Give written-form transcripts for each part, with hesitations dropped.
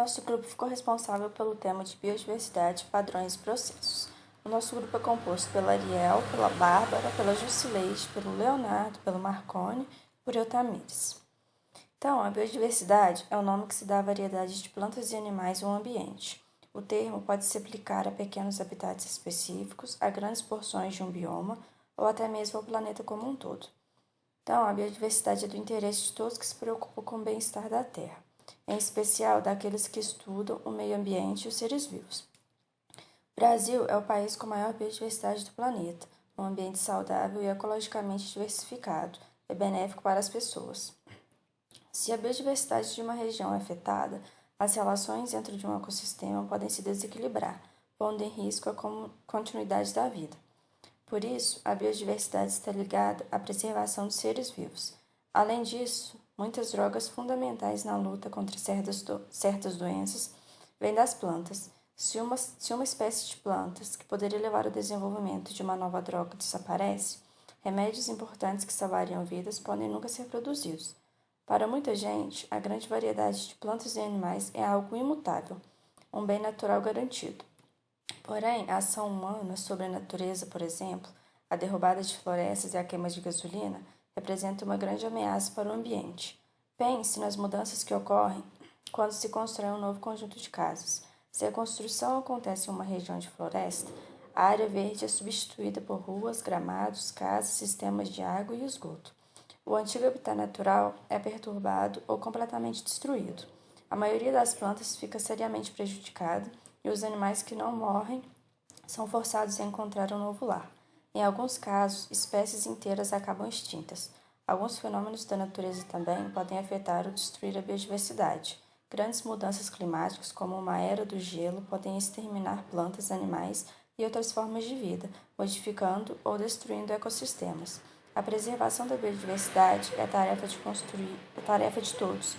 nosso grupo ficou responsável pelo tema de biodiversidade, padrões e processos. O nosso grupo é composto pela Ariel, pela Bárbara, pela Jusileide, pelo Leonardo, pelo Marcone e por eu, Tamires. Então, a biodiversidade é o nome que se dá à variedade de plantas e animais em um ambiente. O termo pode se aplicar a pequenos habitats específicos, a grandes porções de um bioma ou até mesmo ao planeta como um todo. Então, a biodiversidade é do interesse de todos que se preocupam com o bem-estar da Terra, em especial daqueles que estudam o meio ambiente e os seres vivos. O Brasil é o país com maior biodiversidade do planeta, um ambiente saudável e ecologicamente diversificado, é benéfico para as pessoas. Se a biodiversidade de uma região é afetada, as relações dentro de um ecossistema podem se desequilibrar, pondo em risco a continuidade da vida. Por isso, a biodiversidade está ligada à preservação dos seres vivos. Além disso, muitas drogas fundamentais na luta contra certas doenças vêm das plantas. Se uma espécie de plantas que poderia levar ao desenvolvimento de uma nova droga desaparece, remédios importantes que salvariam vidas podem nunca ser produzidos. Para muita gente, a grande variedade de plantas e animais é algo imutável, um bem natural garantido. Porém, a ação humana sobre a natureza, por exemplo, a derrubada de florestas e a queima de gasolina, representa uma grande ameaça para o ambiente. Pense nas mudanças que ocorrem quando se constrói um novo conjunto de casas. Se a construção acontece em uma região de floresta, a área verde é substituída por ruas, gramados, casas, sistemas de água e esgoto. O antigo habitat natural é perturbado ou completamente destruído. A maioria das plantas fica seriamente prejudicada e os animais que não morrem são forçados a encontrar um novo lar. Em alguns casos, espécies inteiras acabam extintas. Alguns fenômenos da natureza também podem afetar ou destruir a biodiversidade. Grandes mudanças climáticas, como uma era do gelo, podem exterminar plantas, animais e outras formas de vida, modificando ou destruindo ecossistemas. A preservação da biodiversidade é tarefa de todos.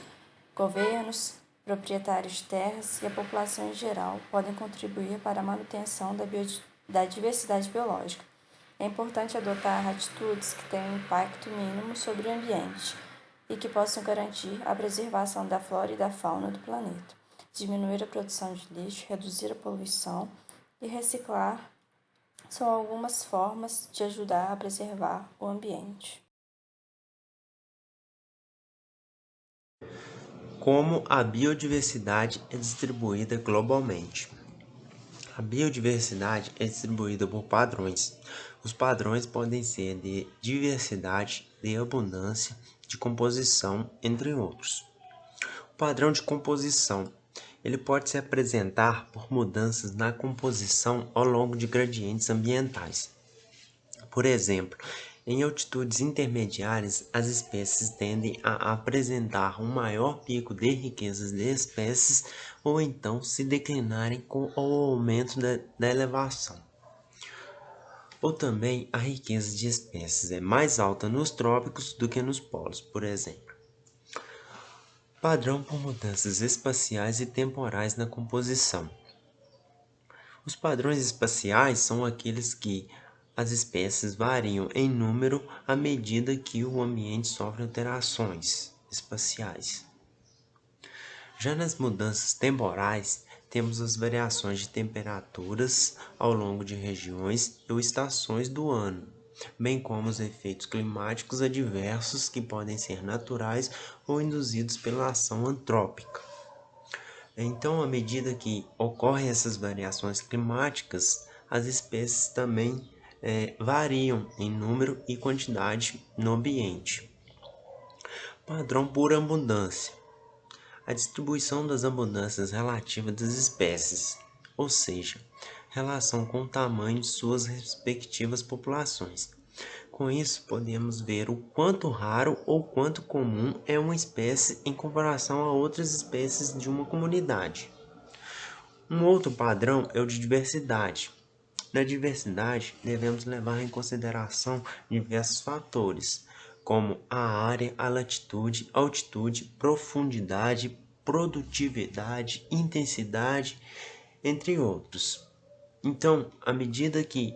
Governos, proprietários de terras e a população em geral podem contribuir para a manutenção da diversidade biológica. É importante adotar atitudes que tenham impacto mínimo sobre o ambiente e que possam garantir a preservação da flora e da fauna do planeta. Diminuir a produção de lixo, reduzir a poluição e reciclar são algumas formas de ajudar a preservar o ambiente. Como a biodiversidade é distribuída globalmente. A biodiversidade é distribuída por padrões. Os padrões podem ser de diversidade, de abundância, de composição, entre outros. O padrão de composição ele pode se apresentar por mudanças na composição ao longo de gradientes ambientais. Por exemplo, em altitudes intermediárias, as espécies tendem a apresentar um maior pico de riquezas de espécies ou então se declinarem com o aumento da elevação. Ou também a riqueza de espécies é mais alta nos trópicos do que nos polos, por exemplo. Padrão por mudanças espaciais e temporais na composição. Os padrões espaciais são aqueles que as espécies variam em número à medida que o ambiente sofre alterações espaciais. Já nas mudanças temporais, temos as variações de temperaturas ao longo de regiões ou estações do ano, bem como os efeitos climáticos adversos que podem ser naturais ou induzidos pela ação antrópica. Então, à medida que ocorrem essas variações climáticas, as espécies também variam em número e quantidade no ambiente. Padrão por abundância. A distribuição das abundâncias relativas das espécies, ou seja, relação com o tamanho de suas respectivas populações. Com isso, podemos ver o quanto raro ou quanto comum é uma espécie em comparação a outras espécies de uma comunidade. Um outro padrão é o de diversidade. Na diversidade, devemos levar em consideração diversos fatores, como a área, a latitude, altitude, profundidade, produtividade, intensidade, entre outros. Então, à medida que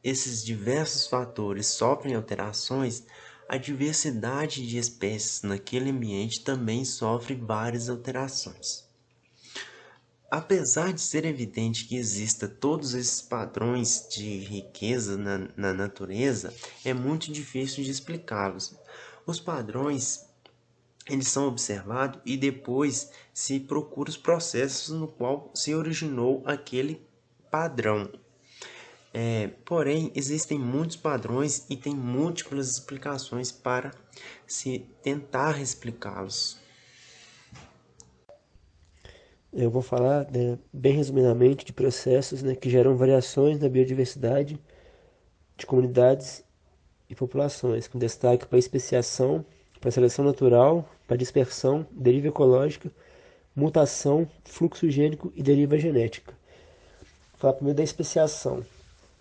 esses diversos fatores sofrem alterações, a diversidade de espécies naquele ambiente também sofre várias alterações. Apesar de ser evidente que exista todos esses padrões de riqueza na natureza, é muito difícil de explicá-los. Os padrões, eles são observados e depois se procura os processos no qual se originou aquele padrão. Porém, existem muitos padrões e tem múltiplas explicações para se tentar explicá-los. Eu vou falar, né, bem resumidamente de processos, né, que geram variações na biodiversidade de comunidades e populações, com destaque para a especiação, para a seleção natural, para a dispersão, deriva ecológica, mutação, fluxo gênico e deriva genética. Vou falar primeiro da especiação.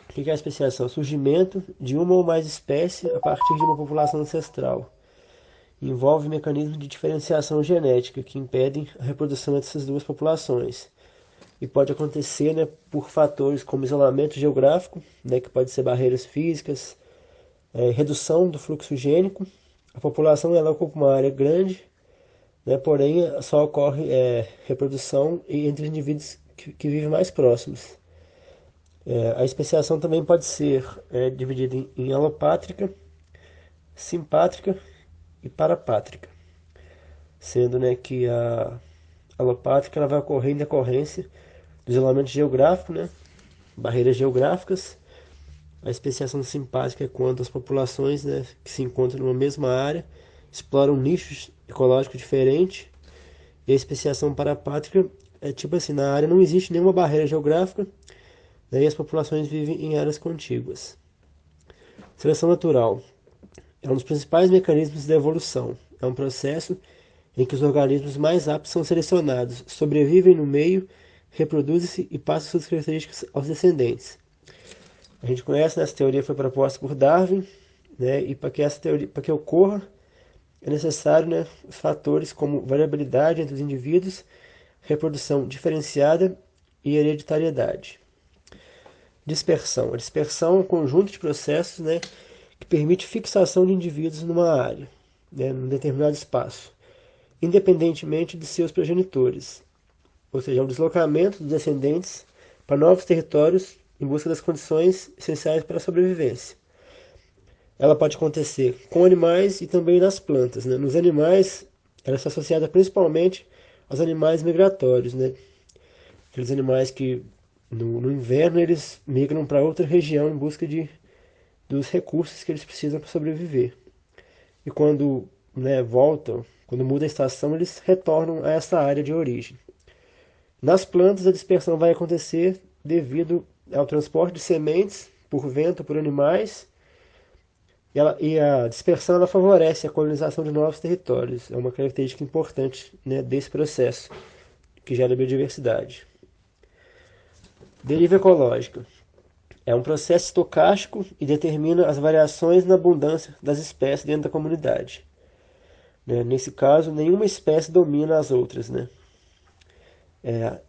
O que é a especiação? O surgimento de uma ou mais espécies a partir de uma população ancestral. Envolve mecanismos de diferenciação genética que impedem a reprodução dessas duas populações. E pode acontecer, né, por fatores como isolamento geográfico, né, que pode ser barreiras físicas, redução do fluxo gênico. A população ela ocupa uma área grande, né, porém só ocorre reprodução entre indivíduos que vivem mais próximos. A especiação também pode ser dividida em alopátrica, simpátrica e parapátrica, sendo, né, que a alopátrica ela vai ocorrer em decorrência do isolamento geográfico, né, barreiras geográficas. A especiação simpática é quando as populações, né, que se encontram numa mesma área exploram nichos ecológicos diferentes. E a especiação parapátrica é tipo assim, na área não existe nenhuma barreira geográfica, né, e as populações vivem em áreas contíguas. Seleção natural é um dos principais mecanismos da evolução. É um processo em que os organismos mais aptos são selecionados, sobrevivem no meio, reproduzem-se e passam suas características aos descendentes. A gente conhece, né, essa teoria foi proposta por Darwin, né, e para que essa teoria, para que ocorra, é necessário, né, fatores como variabilidade entre os indivíduos, reprodução diferenciada e hereditariedade. Dispersão. A dispersão é um conjunto de processos, né, que permite fixação de indivíduos numa área, né, num determinado espaço, independentemente de seus progenitores. Ou seja, é um deslocamento dos descendentes para novos territórios em busca das condições essenciais para a sobrevivência. Ela pode acontecer com animais e também nas plantas, né? Nos animais, ela está associada principalmente aos animais migratórios, né? Aqueles animais que no inverno eles migram para outra região em busca dos recursos que eles precisam para sobreviver. E quando, né, voltam, quando muda a estação, eles retornam a essa área de origem. Nas plantas, a dispersão vai acontecer devido ao transporte de sementes por vento, por animais, e a dispersão ela favorece a colonização de novos territórios. É uma característica importante, né, desse processo que gera biodiversidade. Deriva ecológica. É um processo estocástico e determina as variações na abundância das espécies dentro da comunidade. Nesse caso, nenhuma espécie domina as outras, né?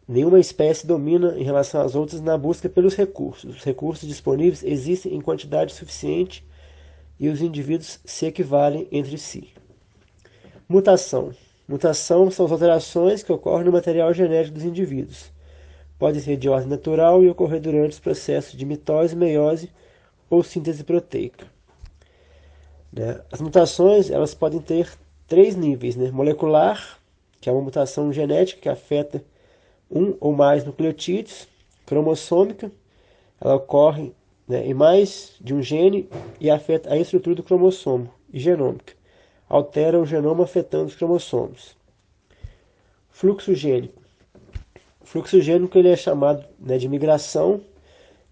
Nenhuma espécie domina em relação às outras na busca pelos recursos. Os recursos disponíveis existem em quantidade suficiente e os indivíduos se equivalem entre si. Mutação. Mutação são as alterações que ocorrem no material genético dos indivíduos. Pode ser de ordem natural e ocorrer durante os processos de mitose, meiose ou síntese proteica. As mutações elas podem ter 3 níveis, né? Molecular, que é uma mutação genética que afeta um ou mais nucleotídeos. Cromossômica, ela ocorre, né, em mais de um gene e afeta a estrutura do cromossomo. E genômica, altera o genoma afetando os cromossomos. Fluxo gênico. O fluxo gênico ele é chamado, né, de migração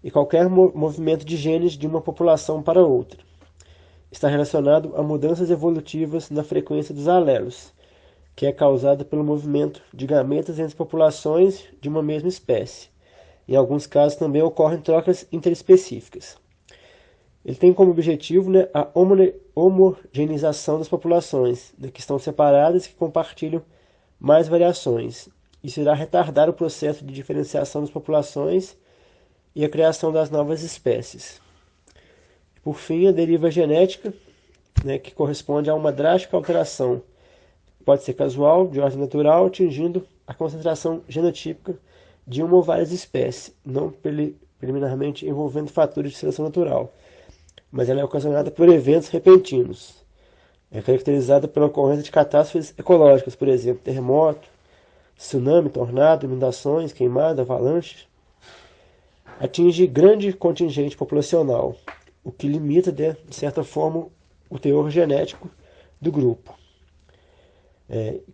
e qualquer movimento de genes de uma população para outra. Está relacionado a mudanças evolutivas na frequência dos alelos, que é causada pelo movimento de gametas entre populações de uma mesma espécie. Em alguns casos também ocorrem trocas interespecíficas. Ele tem como objetivo, né, a homogeneização das populações, né, que estão separadas e que compartilham mais variações. Isso irá retardar o processo de diferenciação das populações e a criação das novas espécies. Por fim, a deriva genética, né, que corresponde a uma drástica alteração. Pode ser casual, de ordem natural, atingindo a concentração genotípica de uma ou várias espécies, não preliminarmente envolvendo fatores de seleção natural, mas ela é ocasionada por eventos repentinos. É caracterizada pela ocorrência de catástrofes ecológicas, por exemplo, terremoto, tsunami, tornado, inundações, queimada, avalanche. Atinge grande contingente populacional, o que limita, de certa forma, o teor genético do grupo.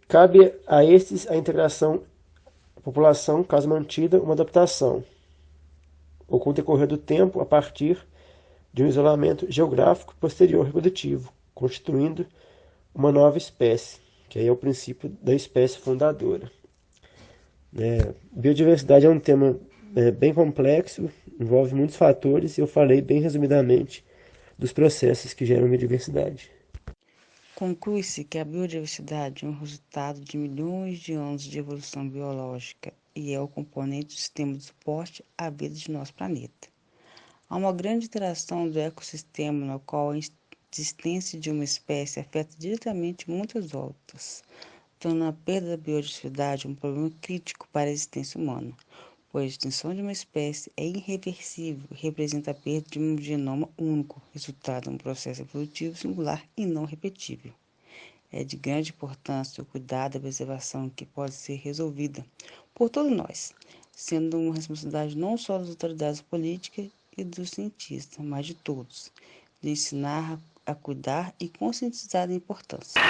Cabe a estes a integração da população, caso mantida, uma adaptação, ou com o decorrer do tempo, a partir de um isolamento geográfico posterior reprodutivo, constituindo uma nova espécie, que aí é o princípio da espécie fundadora. Biodiversidade é um tema bem complexo, envolve muitos fatores, e eu falei bem resumidamente dos processos que geram biodiversidade. Conclui-se que a biodiversidade é um resultado de milhões de anos de evolução biológica e é o componente do sistema de suporte à vida de nosso planeta. Há uma grande interação do ecossistema no qual a existência de uma espécie afeta diretamente muitas outras, tornando a perda da biodiversidade um problema crítico para a existência humana, pois a extinção de uma espécie é irreversível e representa a perda de um genoma único, resultado de um processo evolutivo singular e não repetível. É de grande importância o cuidado da preservação que pode ser resolvida por todos nós, sendo uma responsabilidade não só das autoridades políticas e dos cientistas, mas de todos, de ensinar a cuidar e conscientizar da importância.